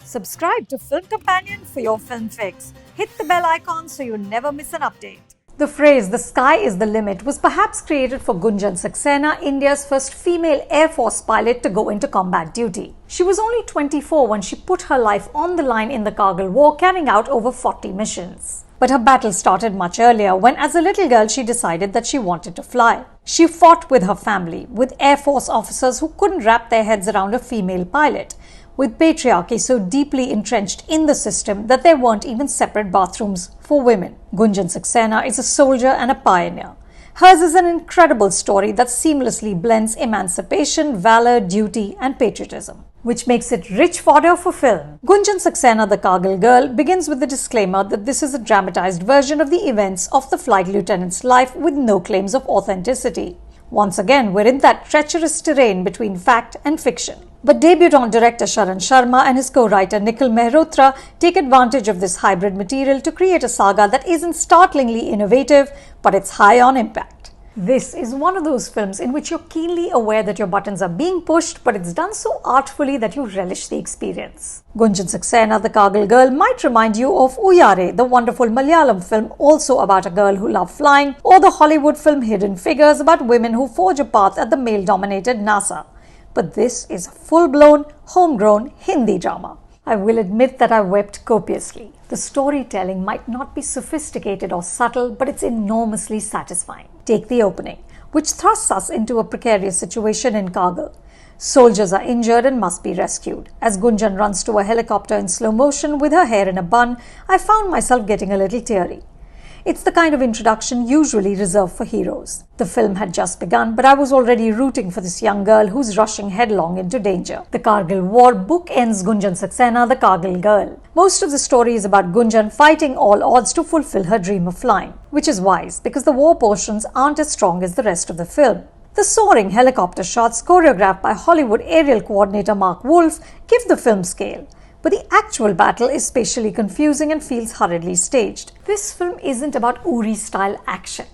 Subscribe to Film Companion for your film fix. Hit the bell icon so you never miss an update. The phrase, "the sky is the limit," was perhaps created for Gunjan Saxena, India's first female Air Force pilot to go into combat duty. She was only 24 when she put her life on the line in the Kargil War, carrying out over 40 missions. But her battle started much earlier when, as a little girl, she decided that she wanted to fly. She fought with her family, with Air Force officers who couldn't wrap their heads around a female pilot, with patriarchy so deeply entrenched in the system that there weren't even separate bathrooms for women. Gunjan Saxena is a soldier and a pioneer. Hers is an incredible story that seamlessly blends emancipation, valor, duty, and patriotism, which makes it rich fodder for film. Gunjan Saxena, the Kargil Girl, begins with the disclaimer that this is a dramatized version of the events of the flight lieutenant's life with no claims of authenticity. Once again, we're in that treacherous terrain between fact and fiction. But debutant director Sharan Sharma and his co-writer Nikhil Mehrotra take advantage of this hybrid material to create a saga that isn't startlingly innovative, but it's high on impact. This is one of those films in which you're keenly aware that your buttons are being pushed, but it's done so artfully that you relish the experience. Gunjan Saxena, the Kargil Girl, might remind you of Uyare, the wonderful Malayalam film also about a girl who loved flying, or the Hollywood film Hidden Figures about women who forge a path at the male-dominated NASA. But this is a full-blown, homegrown Hindi drama. I will admit that I wept copiously. The storytelling might not be sophisticated or subtle, but it's enormously satisfying. Take the opening, which thrusts us into a precarious situation in Kargil. Soldiers are injured and must be rescued. As Gunjan runs to a helicopter in slow motion with her hair in a bun, I found myself getting a little teary. It's the kind of introduction usually reserved for heroes. The film had just begun, but I was already rooting for this young girl who's rushing headlong into danger. The Kargil War bookends Gunjan Saxena, the Kargil Girl. Most of the story is about Gunjan fighting all odds to fulfill her dream of flying, which is wise because the war portions aren't as strong as the rest of the film. The soaring helicopter shots, choreographed by Hollywood aerial coordinator Mark Wolf, give the film scale. But the actual battle is spatially confusing and feels hurriedly staged. This film isn't about Uri-style action.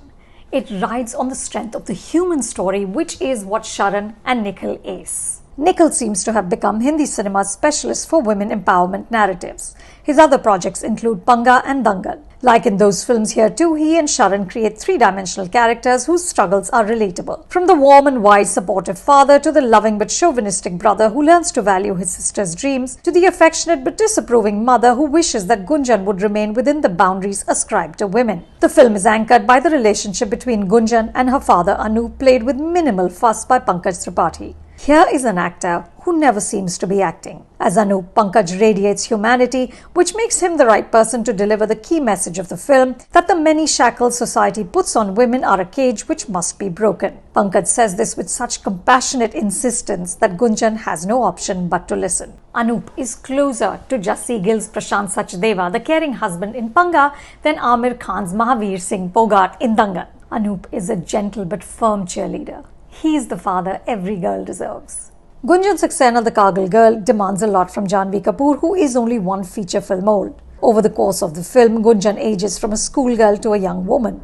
It rides on the strength of the human story, which is what Sharan and Nikhil ace. Nikhil seems to have become Hindi cinema's specialist for women empowerment narratives. His other projects include Panga and Dangal. Like in those films here too, he and Sharan create three-dimensional characters whose struggles are relatable. From the warm and wise supportive father to the loving but chauvinistic brother who learns to value his sister's dreams, to the affectionate but disapproving mother who wishes that Gunjan would remain within the boundaries ascribed to women. The film is anchored by the relationship between Gunjan and her father Anup, played with minimal fuss by Pankaj Tripathi. Here is an actor who never seems to be acting. As Anup, Pankaj radiates humanity, which makes him the right person to deliver the key message of the film, that the many shackles society puts on women are a cage which must be broken. Pankaj says this with such compassionate insistence that Gunjan has no option but to listen. Anup is closer to Jassi Gill's Prashant Sachdeva, the caring husband in Panga, than Amir Khan's Mahavir Singh Bogart in Dangal. Anup is a gentle but firm cheerleader. He's the father every girl deserves. Gunjan Saxena, the Kargil Girl, demands a lot from Janhvi Kapoor, who is only one feature film old. Over the course of the film, Gunjan ages from a schoolgirl to a young woman.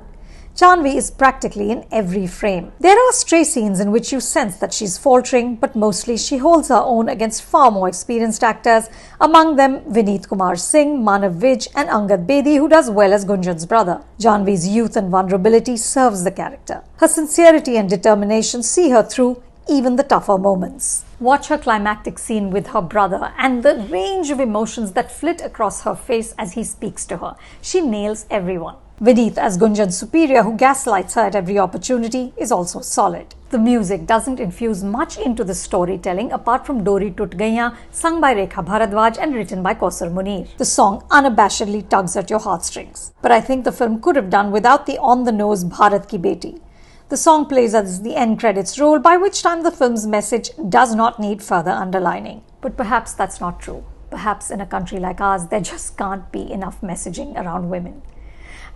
Janhvi is practically in every frame. There are stray scenes in which you sense that she's faltering, but mostly she holds her own against far more experienced actors, among them Viineet Singh, Manav Vij, and Angad Bedi, who does well as Gunjan's brother. Janhvi's youth and vulnerability serves the character. Her sincerity and determination see her through even the tougher moments. Watch her climactic scene with her brother and the range of emotions that flit across her face as he speaks to her. She nails everyone. Viineet, as Gunjan's superior who gaslights her at every opportunity, is also solid. The music doesn't infuse much into the storytelling apart from Dori Tut Gaiyan, sung by Rekha Bharadwaj and written by Kausar Munir. The song unabashedly tugs at your heartstrings. But I think the film could have done without the on-the-nose Bharat Ki Beti. The song plays as the end credits roll, by which time the film's message does not need further underlining. But perhaps that's not true. Perhaps in a country like ours, there just can't be enough messaging around women.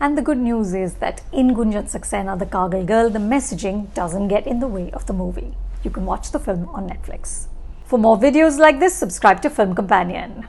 And the good news is that in Gunjan Saxena, the Kargil Girl, the messaging doesn't get in the way of the movie. You can watch the film on Netflix. For more videos like this, subscribe to Film Companion.